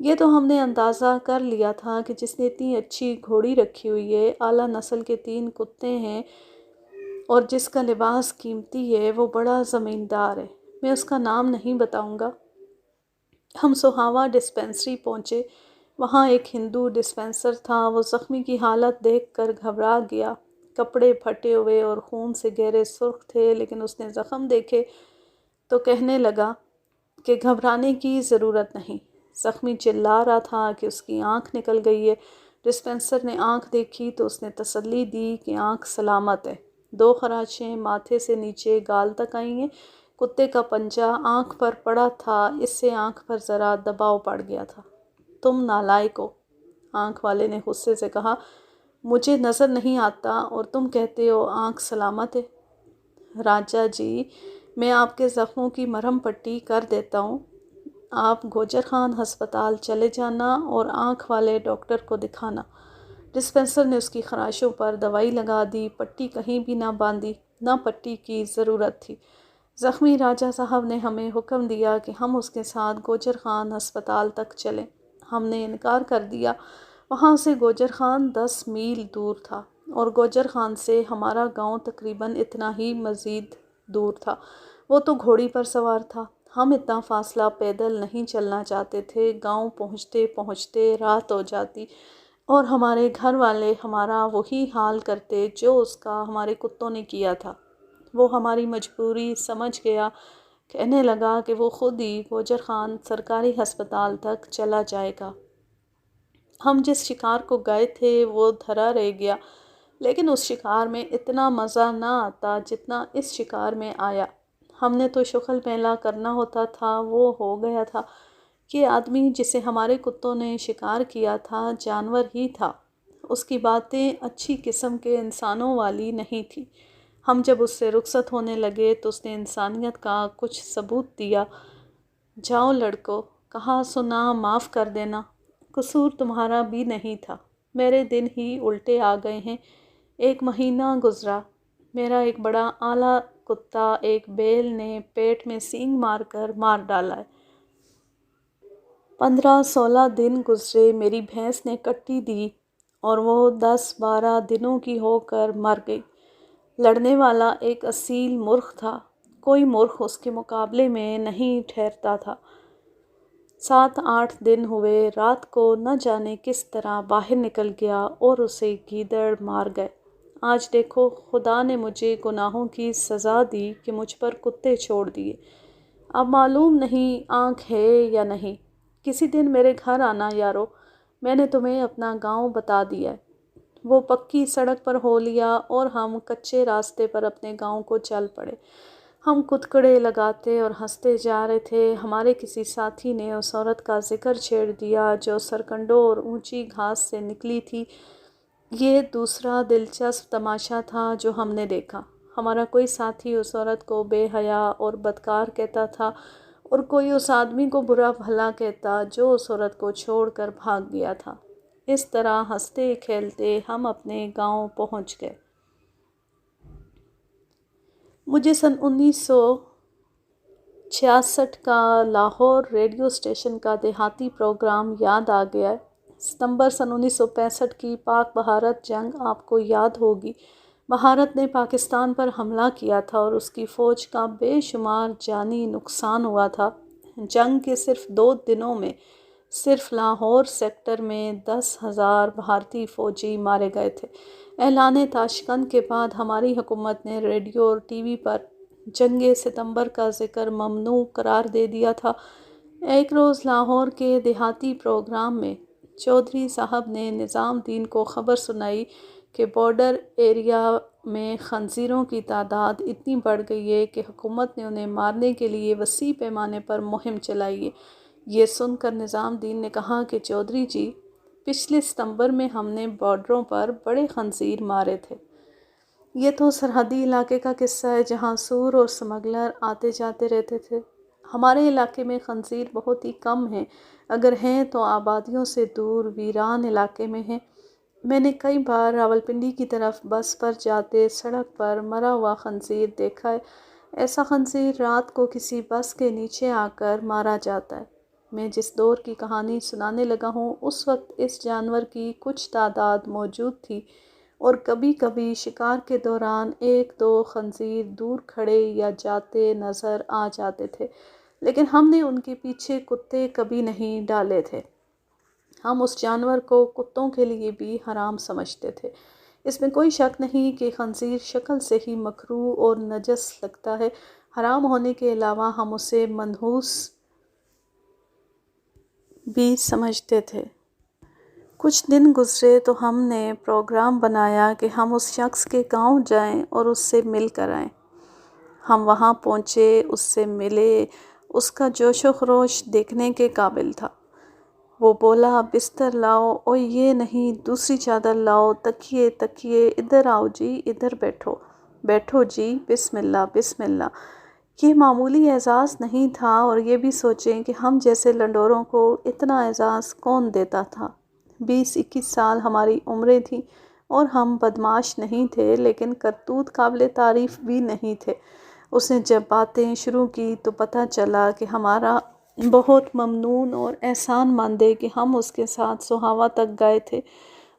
Speaker 1: یہ تو ہم نے اندازہ کر لیا تھا کہ جس نے اتنی اچھی گھوڑی رکھی ہوئی ہے، اعلیٰ نسل کے 3 کتے ہیں اور جس کا لباس قیمتی ہے، وہ بڑا زمیندار ہے۔ میں اس کا نام نہیں بتاؤں گا۔ ہم سہاوا ڈسپینسری پہنچے۔ وہاں ایک ہندو ڈسپینسر تھا۔ وہ زخمی کی حالت دیکھ کر گھبرا گیا۔ کپڑے پھٹے ہوئے اور خون سے گہرے سرخ تھے، لیکن اس نے زخم دیکھے تو کہنے لگا کہ گھبرانے کی ضرورت نہیں۔ زخمی چلا رہا تھا کہ اس کی آنکھ نکل گئی ہے۔ ڈسپینسر نے آنکھ دیکھی تو اس نے تسلی دی کہ آنکھ سلامت ہے۔ 2 خراچیں ماتھے سے نیچے گال تک آئی ہیں۔ کتے کا پنجہ آنکھ پر پڑا تھا، اس سے آنکھ پر ذرا دباؤ پڑ گیا تھا۔ تم نالائق ہو، آنکھ والے نے غصے سے کہا، مجھے نظر نہیں آتا اور تم کہتے ہو آنکھ سلامت ہے۔ راجا جی، میں آپ کے زخموں کی مرہم پٹی کر دیتا ہوں، آپ گوجر خان ہسپتال چلے جانا اور آنکھ والے ڈاکٹر کو دکھانا۔ ڈسپینسر نے اس کی خراشوں پر دوائی لگا دی، پٹی کہیں بھی نہ باندھی، نہ پٹی کی ضرورت تھی۔ زخمی راجا صاحب نے ہمیں حکم دیا کہ ہم اس کے ساتھ گوجر خان ہسپتال تک چلیں۔ ہم نے انکار کر دیا۔ وہاں سے گوجر خان 10 میل دور تھا اور گوجر خان سے ہمارا گاؤں تقریباً اتنا ہی مزید دور تھا۔ وہ تو گھوڑی پر سوار تھا۔ ہم اتنا فاصلہ پیدل نہیں چلنا چاہتے تھے۔ گاؤں پہنچتے پہنچتے رات ہو جاتی اور ہمارے گھر والے ہمارا وہی حال کرتے جو اس کا ہمارے کتوں نے کیا تھا۔ وہ ہماری مجبوری سمجھ گیا، کہنے لگا کہ وہ خود ہی گوجر خان سرکاری ہسپتال تک چلا جائے گا۔ ہم جس شکار کو گئے تھے وہ دھرا رہ گیا۔ لیکن اس شکار میں اتنا مزہ نہ آتا جتنا اس شکار میں آیا۔ ہم نے تو شغل میلہ کرنا ہوتا تھا، وہ ہو گیا تھا کہ آدمی جسے ہمارے کتوں نے شکار کیا تھا جانور ہی تھا، اس کی باتیں اچھی قسم کے انسانوں والی نہیں تھی۔ ہم جب اس سے رخصت ہونے لگے تو اس نے انسانیت کا کچھ ثبوت دیا۔ جاؤ لڑکو، کہا سنا معاف کر دینا، قصور تمہارا بھی نہیں تھا، میرے دن ہی الٹے آ گئے ہیں۔ ایک مہینہ گزرا، میرا ایک بڑا اعلیٰ کتا ایک بیل نے پیٹ میں سینگ مار کر مار ڈالا ہے۔ 15-16 دن گزرے، میری بھینس نے کٹی دی اور وہ 10-12 دنوں کی ہو کر مر گئی۔ لڑنے والا ایک اصیل مرغ تھا، کوئی مرغ اس کے مقابلے میں نہیں ٹھہرتا تھا۔ 7-8 دن ہوئے، رات کو نہ جانے کس طرح باہر نکل گیا اور اسے گیدڑ مار گئے۔ آج دیکھو، خدا نے مجھے گناہوں کی سزا دی کہ مجھ پر کتے چھوڑ دیے۔ اب معلوم نہیں آنکھ ہے یا نہیں۔ کسی دن میرے گھر آنا یارو، میں نے تمہیں اپنا گاؤں بتا دیا ہے۔ وہ پکی سڑک پر ہو لیا اور ہم کچے راستے پر اپنے گاؤں کو چل پڑے۔ ہم کدکڑے لگاتے اور ہنستے جا رہے تھے۔ ہمارے کسی ساتھی نے اس عورت کا ذکر چھیڑ دیا جو سرکنڈوں اور اونچی گھاس سے نکلی تھی۔ یہ دوسرا دلچسپ تماشا تھا جو ہم نے دیکھا۔ ہمارا کوئی ساتھی اس عورت کو بے حیا اور بدکار کہتا تھا اور کوئی اس آدمی کو برا بھلا کہتا جو اس عورت کو چھوڑ کر بھاگ گیا تھا۔ اس طرح ہنستے کھیلتے ہم اپنے گاؤں پہنچ گئے۔ مجھے سن 1966 کا لاہور ریڈیو اسٹیشن کا دیہاتی پروگرام یاد آ گیا ہے۔ ستمبر سن 1965 کی پاک بھارت جنگ آپ کو یاد ہوگی۔ بھارت نے پاکستان پر حملہ کیا تھا اور اس کی فوج کا بے شمار جانی نقصان ہوا تھا۔ جنگ کے صرف 2 دنوں میں صرف لاہور سیکٹر میں 10,000 بھارتی فوجی مارے گئے تھے۔ اعلان تاشقند کے بعد ہماری حکومت نے ریڈیو اور ٹی وی پر جنگ ستمبر کا ذکر ممنوع قرار دے دیا تھا۔ ایک روز لاہور کے دیہاتی پروگرام میں چودھری صاحب نے نظام دین کو خبر سنائی کہ بارڈر ایریا میں خنزیروں کی تعداد اتنی بڑھ گئی ہے کہ حکومت نے انہیں مارنے کے لیے وسیع پیمانے پر مہم چلائی ہے۔ یہ سن کر نظام دین نے کہا کہ چودھری جی، پچھلے ستمبر میں ہم نے بارڈروں پر بڑے خنزیر مارے تھے۔ یہ تو سرحدی علاقے کا قصہ ہے جہاں سور اور سمگلر آتے جاتے رہتے تھے۔ ہمارے علاقے میں خنزیر بہت ہی کم ہیں، اگر ہیں تو آبادیوں سے دور ویران علاقے میں ہیں۔ میں نے کئی بار راولپنڈی کی طرف بس پر جاتے سڑک پر مرا ہوا خنزیر دیکھا ہے۔ ایسا خنزیر رات کو کسی بس کے نیچے آ کر مارا جاتا ہے۔ میں جس دور کی کہانی سنانے لگا ہوں اس وقت اس جانور کی کچھ تعداد موجود تھی اور کبھی کبھی شکار کے دوران 1-2 خنزیر دور کھڑے یا جاتے نظر آ جاتے تھے، لیکن ہم نے ان کے پیچھے کتے کبھی نہیں ڈالے تھے۔ ہم اس جانور کو کتوں کے لیے بھی حرام سمجھتے تھے۔ اس میں کوئی شک نہیں کہ خنزیر شکل سے ہی مکروہ اور نجس لگتا ہے۔ حرام ہونے کے علاوہ ہم اسے منحوس بھی سمجھتے تھے۔ کچھ دن گزرے تو ہم نے پروگرام بنایا کہ ہم اس شخص کے گاؤں جائیں اور اس سے مل کر آئیں۔ ہم وہاں پہنچے، اس سے ملے، اس کا جوش و خروش دیکھنے کے قابل تھا۔ وہ بولا، بستر لاؤ، اوئے یہ نہیں، دوسری چادر لاؤ، تکیے، ادھر آؤ جی، ادھر بیٹھو جی، بسم اللہ بسم اللہ۔ یہ معمولی اعزاز نہیں تھا اور یہ بھی سوچیں کہ ہم جیسے لنڈوروں کو اتنا اعزاز کون دیتا تھا۔ 20-21 سال ہماری عمریں تھیں اور ہم بدمعاش نہیں تھے لیکن کرتوت قابل تعریف بھی نہیں تھے۔ اس نے جب باتیں شروع کی تو پتہ چلا کہ ہمارا بہت ممنون اور احسان مند ہے کہ ہم اس کے ساتھ سہاوا تک گئے تھے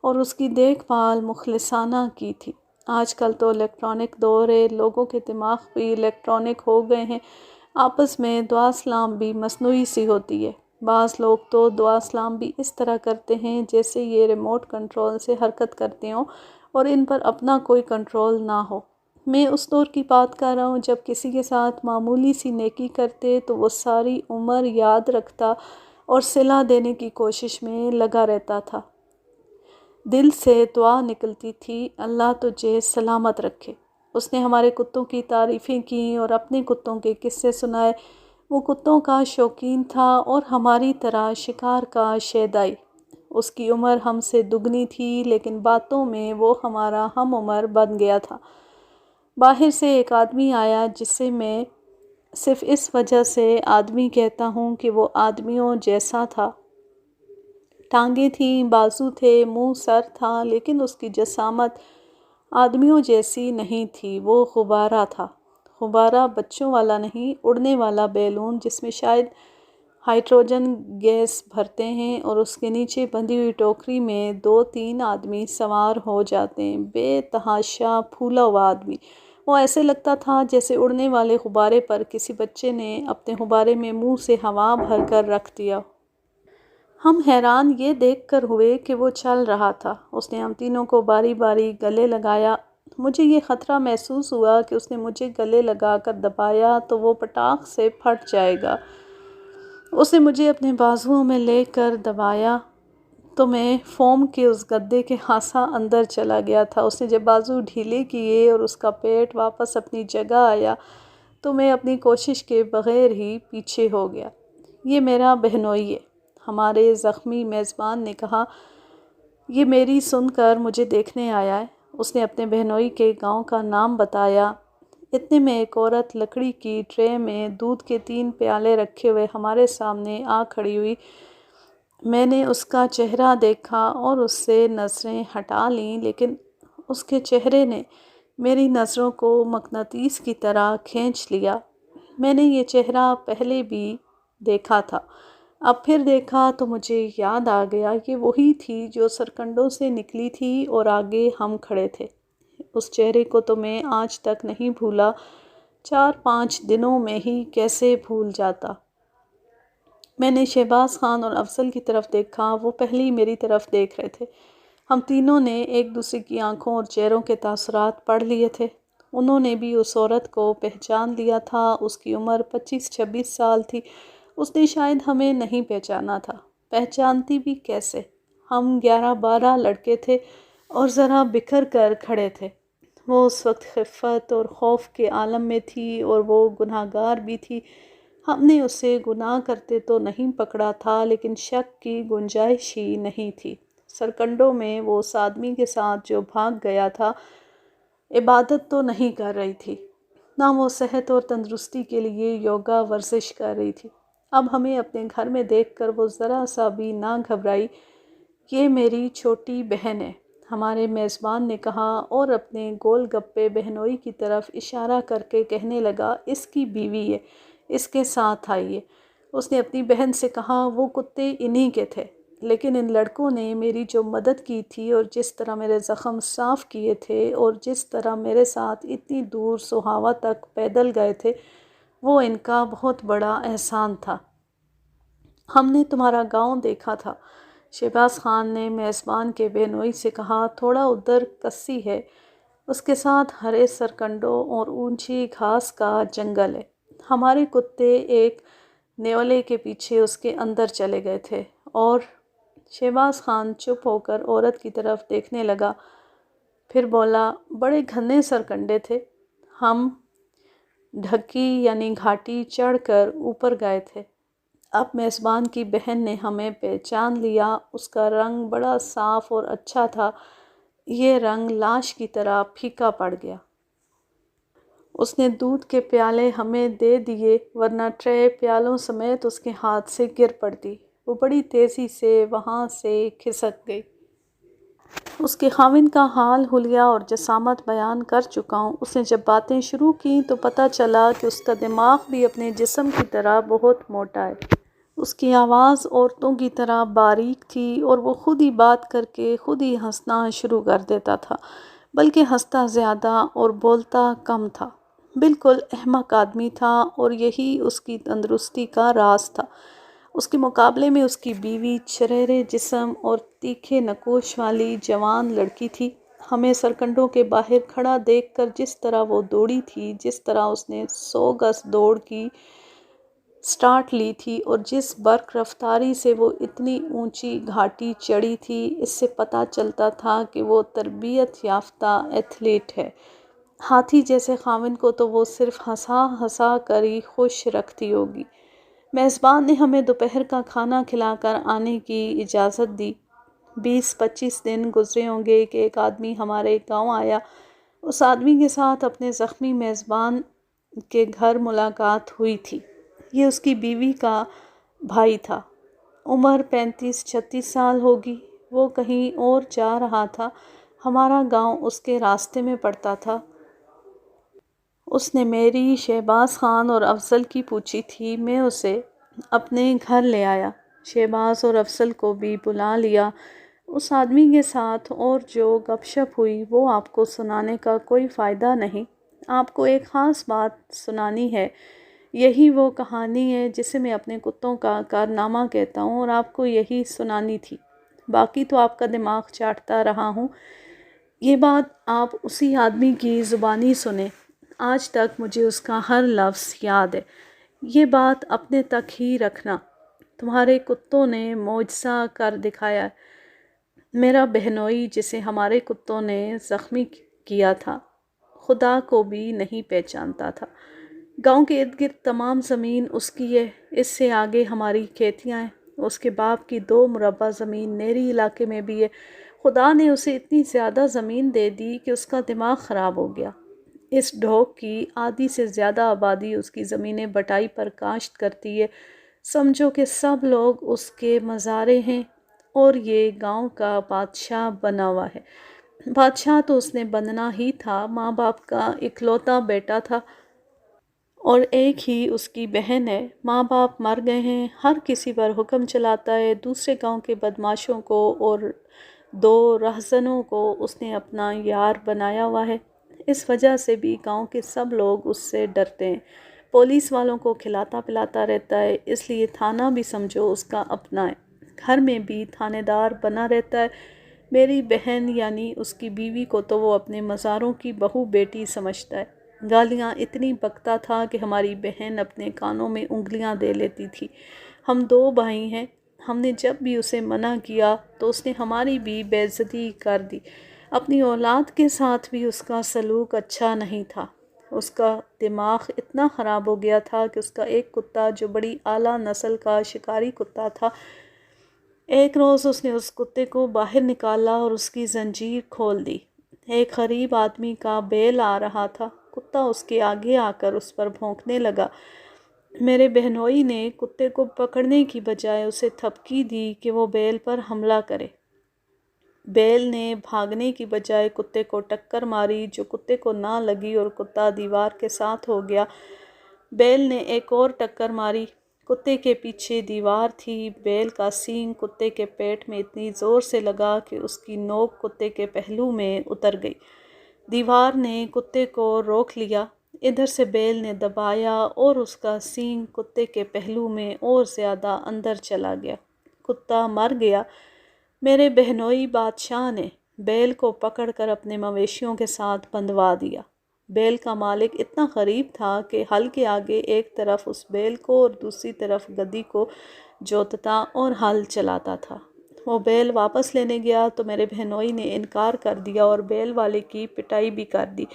Speaker 1: اور اس کی دیکھ بھال مخلصانہ کی تھی۔ آج کل تو الیکٹرانک دور ہے، لوگوں کے دماغ بھی الیکٹرانک ہو گئے ہیں، آپس میں دعا سلام بھی مصنوعی سی ہوتی ہے۔ بعض لوگ تو دعا سلام بھی اس طرح کرتے ہیں جیسے یہ ریموٹ کنٹرول سے حرکت کرتے ہوں اور ان پر اپنا کوئی کنٹرول نہ ہو۔ میں اس دور کی بات کر رہا ہوں جب کسی کے ساتھ معمولی سی نیکی کرتے تو وہ ساری عمر یاد رکھتا اور صلہ دینے کی کوشش میں لگا رہتا تھا۔ دل سے دعا نکلتی تھی، اللہ تجھے سلامت رکھے۔ اس نے ہمارے کتوں کی تعریفیں کیں اور اپنے کتوں کے قصے سنائے۔ وہ کتوں کا شوقین تھا اور ہماری طرح شکار کا شیدائی۔ اس کی عمر ہم سے دگنی تھی لیکن باتوں میں وہ ہمارا ہم عمر بن گیا تھا۔ باہر سے ایک آدمی آیا جسے میں صرف اس وجہ سے آدمی کہتا ہوں کہ وہ آدمیوں جیسا تھا۔ ٹانگیں تھیں، بازو تھے، منہ سر تھا، لیکن اس کی جسامت آدمیوں جیسی نہیں تھی۔ وہ غبارہ تھا۔ غبارہ بچوں والا نہیں، اڑنے والا بیلون جس میں شاید ہائیڈروجن گیس بھرتے ہیں اور اس کے نیچے بندھی ہوئی ٹوکری میں 2-3 آدمی سوار ہو جاتے ہیں۔ بے تحاشا پھولا ہوا آدمی۔ وہ ایسے لگتا تھا جیسے اڑنے والے غبارے پر کسی بچے نے اپنے غبارے میں منہ سے ہوا بھر کر رکھ دیا۔ ہم حیران یہ دیکھ کر ہوئے کہ وہ چل رہا تھا۔ اس نے ہم تینوں کو باری باری گلے لگایا۔ مجھے یہ خطرہ محسوس ہوا کہ اس نے مجھے گلے لگا کر دبایا تو وہ پٹاخ سے پھٹ جائے گا۔ اس نے مجھے اپنے بازوؤں میں لے کر دبایا تو میں فوم کے اس گدے کے ہانسا اندر چلا گیا تھا۔ اس نے جب بازو ڈھیلے کیے اور اس کا پیٹ واپس اپنی جگہ آیا تو میں اپنی کوشش کے بغیر ہی پیچھے ہو گیا۔ یہ میرا بہنوئی ہے، ہمارے زخمی میزبان نے کہا۔ یہ میری سن کر مجھے دیکھنے آیا ہے۔ اس نے اپنے بہنوئی کے گاؤں کا نام بتایا۔ اتنے میں ایک عورت لکڑی کی ٹرے میں دودھ کے 3 پیالے رکھے ہوئے ہمارے سامنے آ کھڑی ہوئی۔ میں نے اس کا چہرہ دیکھا اور اس سے نظریں ہٹا لیں، لیکن اس کے چہرے نے میری نظروں کو مقناطیس کی طرح کھینچ لیا۔ میں نے یہ چہرہ پہلے بھی دیکھا تھا، اب پھر دیکھا تو مجھے یاد آ گیا یہ وہی تھی جو سرکنڈوں سے نکلی تھی اور آگے ہم کھڑے تھے۔ اس چہرے کو تو میں آج تک نہیں بھولا، 4-5 دنوں میں ہی کیسے بھول جاتا۔ میں نے شہباز خان اور افضل کی طرف دیکھا، وہ پہلے میری طرف دیکھ رہے تھے۔ ہم تینوں نے ایک دوسرے کی آنکھوں اور چہروں کے تاثرات پڑھ لیے تھے۔ انہوں نے بھی اس عورت کو پہچان لیا تھا۔ اس کی عمر 25-26 سال تھی۔ اس نے شاید ہمیں نہیں پہچانا تھا۔ پہچانتی بھی کیسے؟ ہم 11-12 لڑکے تھے اور ذرا بکھر کر کھڑے تھے۔ وہ اس وقت خفت اور خوف کے عالم میں تھی اور وہ گناہگار بھی تھی۔ ہم نے اسے گناہ کرتے تو نہیں پکڑا تھا، لیکن شک کی گنجائش ہی نہیں تھی۔ سرکنڈوں میں وہ اس آدمی کے ساتھ جو بھاگ گیا تھا عبادت تو نہیں کر رہی تھی، نہ وہ صحت اور تندرستی کے لیے یوگا ورزش کر رہی تھی۔ اب ہمیں اپنے گھر میں دیکھ کر وہ ذرا سا بھی نہ گھبرائی۔ یہ میری چھوٹی بہن ہے، ہمارے میزبان نے کہا اور اپنے گول گپے بہنوئی کی طرف اشارہ کر کے کہنے لگا، اس کی بیوی ہے، اس کے ساتھ آئیے۔ اس نے اپنی بہن سے کہا، وہ کتے انہی کے تھے، لیکن ان لڑکوں نے میری جو مدد کی تھی اور جس طرح میرے زخم صاف کیے تھے اور جس طرح میرے ساتھ اتنی دور سوہاوا تک پیدل گئے تھے، وہ ان کا بہت بڑا احسان تھا۔ ہم نے تمہارا گاؤں دیکھا تھا، شہباز خان نے میزبان کے بہنوئی سے کہا۔ تھوڑا ادھر کسی ہے، اس کے ساتھ ہرے سرکنڈوں اور اونچی گھاس کا جنگل ہے۔ ہمارے کتے ایک نیولے کے پیچھے اس کے اندر چلے گئے تھے اور شہباز خان چپ ہو کر عورت کی طرف دیکھنے لگا، پھر بولا، بڑے گھنے سرکنڈے تھے۔ ہم ڈھکی یعنی گھاٹی چڑھ کر اوپر گئے تھے۔ اب میزبان کی بہن نے ہمیں پہچان لیا۔ اس کا رنگ بڑا صاف اور اچھا تھا، یہ رنگ لاش کی طرح پھیکا پڑ گیا۔ اس نے دودھ کے پیالے ہمیں دے دیے، ورنہ ٹرے پیالوں سمیت اس کے ہاتھ سے گر پڑتی۔ وہ بڑی تیزی سے وہاں سے کھسک گئی۔ اس کے خاوند کا حال حلیہ اور جسامت بیان کر چکا ہوں۔ اس نے جب باتیں شروع کیں تو پتہ چلا کہ اس کا دماغ بھی اپنے جسم کی طرح بہت موٹا ہے۔ اس کی آواز عورتوں کی طرح باریک تھی اور وہ خود ہی بات کر کے خود ہی ہنسنا شروع کر دیتا تھا، بلکہ ہنستا زیادہ اور بولتا کم تھا۔ بالکل احمق آدمی تھا اور یہی اس کی تندرستی کا راز تھا۔ اس کے مقابلے میں اس کی بیوی چریرے جسم اور تیکھے نکوش والی جوان لڑکی تھی۔ ہمیں سرکنڈوں کے باہر کھڑا دیکھ کر جس طرح وہ دوڑی تھی، جس طرح اس نے 100 گز دوڑ کی، سٹارٹ لی تھی اور جس برق رفتاری سے وہ اتنی اونچی گھاٹی چڑھی تھی، اس سے پتہ چلتا تھا کہ وہ تربیت یافتہ ایتھلیٹ ہے۔ ہاتھی جیسے خاوند کو تو وہ صرف ہنسا ہنسا کر ہی خوش رکھتی ہوگی۔ میزبان نے ہمیں دوپہر کا کھانا کھلا کر آنے کی اجازت دی۔ 20-25 دن گزرے ہوں گے کہ ایک آدمی ہمارے گاؤں آیا۔ اس آدمی کے ساتھ اپنے زخمی میزبان کے گھر ملاقات ہوئی تھی۔ یہ اس کی بیوی کا بھائی تھا۔ عمر 35-36 سال ہوگی۔ وہ کہیں اور جا رہا تھا۔ ہمارا گاؤں اس کے راستے میں پڑتا تھا۔ اس نے میری، شہباز خان اور افضل کی پوچھی تھی۔ میں اسے اپنے گھر لے آیا۔ شہباز اور افضل کو بھی بلا لیا۔ اس آدمی کے ساتھ اور جو گپ شپ ہوئی وہ آپ کو سنانے کا کوئی فائدہ نہیں۔ آپ کو ایک خاص بات سنانی ہے۔ یہی وہ کہانی ہے جسے میں اپنے کتوں کا کارنامہ کہتا ہوں اور آپ کو یہی سنانی تھی۔ باقی تو آپ کا دماغ چاٹتا رہا ہوں۔ یہ بات آپ اسی آدمی کی زبانی سنیں۔ آج تک مجھے اس کا ہر لفظ یاد ہے۔ یہ بات اپنے تک ہی رکھنا۔ تمہارے کتوں نے معجزہ کر دکھایا ہے۔ میرا بہنوئی جسے ہمارے کتوں نے زخمی کیا تھا، خدا کو بھی نہیں پہچانتا تھا۔ گاؤں کے ارد گرد تمام زمین اس کی ہے۔ اس سے آگے ہماری کھیتیاں ہیں۔ اس کے باپ کی 2 مربع زمین نیری علاقے میں بھی ہے۔ خدا نے اسے اتنی زیادہ زمین دے دی کہ اس کا دماغ خراب ہو گیا۔ اس ڈھوک کی آدھی سے زیادہ آبادی اس کی زمینیں بٹائی پر کاشت کرتی ہے۔ سمجھو کہ سب لوگ اس کے مزارے ہیں اور یہ گاؤں کا بادشاہ بنا ہوا ہے۔ بادشاہ تو اس نے بننا ہی تھا۔ ماں باپ کا اکلوتا بیٹا تھا اور ایک ہی اس کی بہن ہے۔ ماں باپ مر گئے ہیں۔ ہر کسی پر حکم چلاتا ہے۔ دوسرے گاؤں کے بدماشوں کو اور 2 رہزنوں کو اس نے اپنا یار بنایا ہوا ہے۔ اس وجہ سے بھی گاؤں کے سب لوگ اس سے ڈرتے ہیں۔ پولیس والوں کو کھلاتا پلاتا رہتا ہے، اس لیے تھانہ بھی سمجھو اس کا اپنا ہے۔ گھر میں بھی تھانے دار بنا رہتا ہے۔ میری بہن یعنی اس کی بیوی کو تو وہ اپنے مزاروں کی بہو بیٹی سمجھتا ہے۔ گالیاں اتنی بکتا تھا کہ ہماری بہن اپنے کانوں میں انگلیاں دے لیتی تھی۔ ہم 2 بھائی ہیں۔ ہم نے جب بھی اسے منع کیا تو اس نے ہماری بھی بے عزتی کر دی۔ اپنی اولاد کے ساتھ بھی اس کا سلوک اچھا نہیں تھا۔ اس کا دماغ اتنا خراب ہو گیا تھا کہ اس کا ایک کتا جو بڑی اعلیٰ نسل کا شکاری کتا تھا، ایک روز اس نے اس کتے کو باہر نکالا اور اس کی زنجیر کھول دی۔ ایک غریب آدمی کا بیل آ رہا تھا۔ کتا اس کے آگے آ کر اس پر بھونکنے لگا۔ میرے بہنوئی نے کتے کو پکڑنے کی بجائے اسے تھپکی دی کہ وہ بیل پر حملہ کرے۔ بیل نے بھاگنے کی بجائے کتے کو ٹکر ماری جو کتے کو نہ لگی اور کتا دیوار کے ساتھ ہو گیا۔ بیل نے ایک اور ٹکر ماری۔ کتے کے پیچھے دیوار تھی۔ بیل کا سینگ کتے کے پیٹ میں اتنی زور سے لگا کہ اس کی نوک کتے کے پہلو میں اتر گئی۔ دیوار نے کتے کو روک لیا۔ ادھر سے بیل نے دبایا اور اس کا سینگ کتے کے پہلو میں اور زیادہ اندر چلا گیا۔ کتا مر گیا۔ میرے بہنوئی بادشاہ نے بیل کو پکڑ کر اپنے مویشیوں کے ساتھ بندھوا دیا۔ بیل کا مالک اتنا غریب تھا کہ ہل کے آگے ایک طرف اس بیل کو اور دوسری طرف گدھی کو جوتتا اور ہل چلاتا تھا۔ وہ بیل واپس لینے گیا تو میرے بہنوئی نے انکار کر دیا اور بیل والے کی پٹائی بھی کر دی۔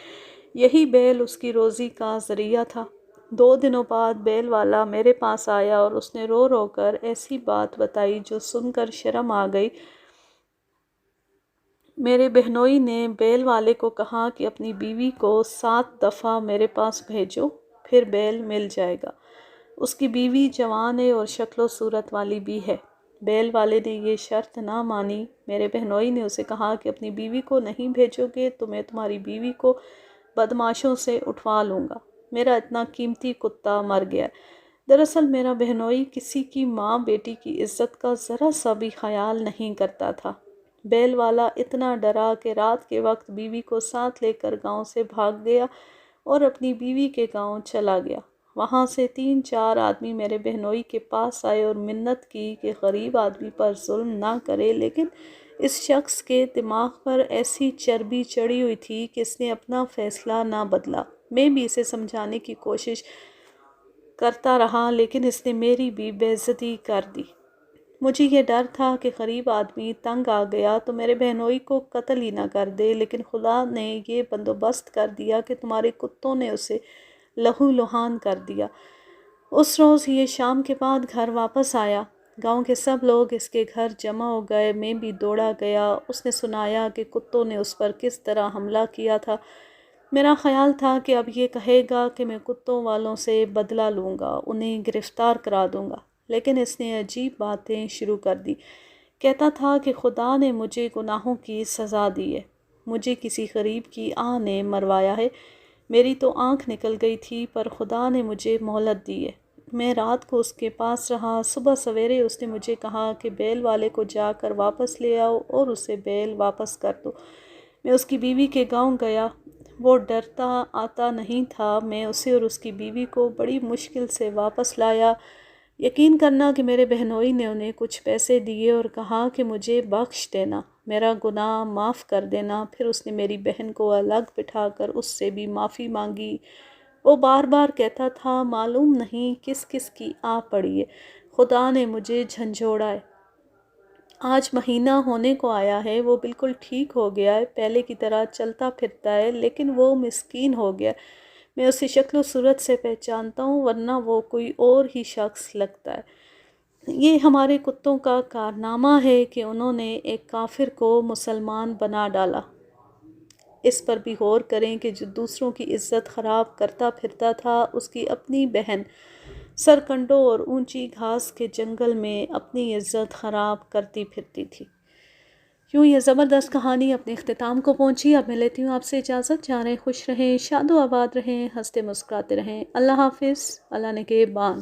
Speaker 1: یہی بیل اس کی روزی کا ذریعہ تھا۔ 2 دنوں بعد بیل والا میرے پاس آیا اور اس نے رو رو کر ایسی بات بتائی جو سن کر شرم آ گئی۔ میرے بہنوئی نے بیل والے کو کہا کہ اپنی بیوی کو 7 دفعہ میرے پاس بھیجو، پھر بیل مل جائے گا۔ اس کی بیوی جوان ہے اور شکل و صورت والی بھی ہے۔ بیل والے نے یہ شرط نہ مانی۔ میرے بہنوئی نے اسے کہا کہ اپنی بیوی کو نہیں بھیجو گے تو میں تمہاری بیوی کو بدماشوں سے اٹھوا لوں گا۔ میرا اتنا قیمتی کتا مر گیا۔ دراصل میرا بہنوئی کسی کی ماں بیٹی کی عزت کا ذرا سا بھی خیال نہیں کرتا تھا۔ بیل والا اتنا ڈرا کہ رات کے وقت بیوی کو ساتھ لے کر گاؤں سے بھاگ گیا اور اپنی بیوی کے گاؤں چلا گیا۔ وہاں سے 3-4 آدمی میرے بہنوئی کے پاس آئے اور منت کی کہ غریب آدمی پر ظلم نہ کرے، لیکن اس شخص کے دماغ پر ایسی چربی چڑھی ہوئی تھی کہ اس نے اپنا فیصلہ نہ بدلا۔ میں بھی اسے سمجھانے کی کوشش کرتا رہا لیکن اس نے میری بھی بے عزتی کر دی۔ مجھے یہ ڈر تھا کہ غریب آدمی تنگ آ گیا تو میرے بہنوئی کو قتل ہی نہ کر دے، لیکن خدا نے یہ بندوبست کر دیا کہ تمہارے کتوں نے اسے لہو لہان کر دیا۔ اس روز یہ شام کے بعد گھر واپس آیا۔ گاؤں کے سب لوگ اس کے گھر جمع ہو گئے، میں بھی دوڑا گیا۔ اس نے سنایا کہ کتوں نے اس پر کس طرح حملہ کیا تھا۔ میرا خیال تھا کہ اب یہ کہے گا کہ میں کتوں والوں سے بدلہ لوں گا، انہیں گرفتار کرا دوں گا، لیکن اس نے عجیب باتیں شروع کر دی۔ کہتا تھا کہ خدا نے مجھے گناہوں کی سزا دی ہے، مجھے کسی غریب کی آہ نے مروایا ہے۔ میری تو آنکھ نکل گئی تھی، پر خدا نے مجھے مہلت دی ہے۔ میں رات کو اس کے پاس رہا۔ صبح سویرے اس نے مجھے کہا کہ بیل والے کو جا کر واپس لے آؤ اور اسے بیل واپس کر دو۔ میں اس کی بیوی کے گاؤں گیا۔ وہ ڈرتا آتا نہیں تھا۔ میں اسے اور اس کی بیوی کو بڑی مشکل سے واپس لایا۔ یقین کرنا کہ میرے بہنوئی نے انہیں کچھ پیسے دیے اور کہا کہ مجھے بخش دینا، میرا گناہ معاف کر دینا۔ پھر اس نے میری بہن کو الگ بٹھا کر اس سے بھی معافی مانگی۔ وہ بار بار کہتا تھا معلوم نہیں کس کس کی آہ پڑی ہے، خدا نے مجھے جھنجھوڑا ہے۔ آج مہینہ ہونے کو آیا ہے، وہ بالکل ٹھیک ہو گیا ہے، پہلے کی طرح چلتا پھرتا ہے، لیکن وہ مسکین ہو گیا۔ میں اسے شکل و صورت سے پہچانتا ہوں، ورنہ وہ کوئی اور ہی شخص لگتا ہے۔ یہ ہمارے کتوں کا کارنامہ ہے کہ انہوں نے ایک کافر کو مسلمان بنا ڈالا۔ اس پر بھی غور کریں کہ جو دوسروں کی عزت خراب کرتا پھرتا تھا، اس کی اپنی بہن سرکنڈوں اور اونچی گھاس کے جنگل میں اپنی عزت خراب کرتی پھرتی تھی۔ یوں یہ زبردست کہانی اپنے اختتام کو پہنچی۔ اب میں لیتی ہوں آپ سے اجازت۔ جا رہے خوش رہیں، شاد و آباد رہیں، ہنستے مسکراتے رہیں۔ اللہ حافظ، اللہ نگہبان۔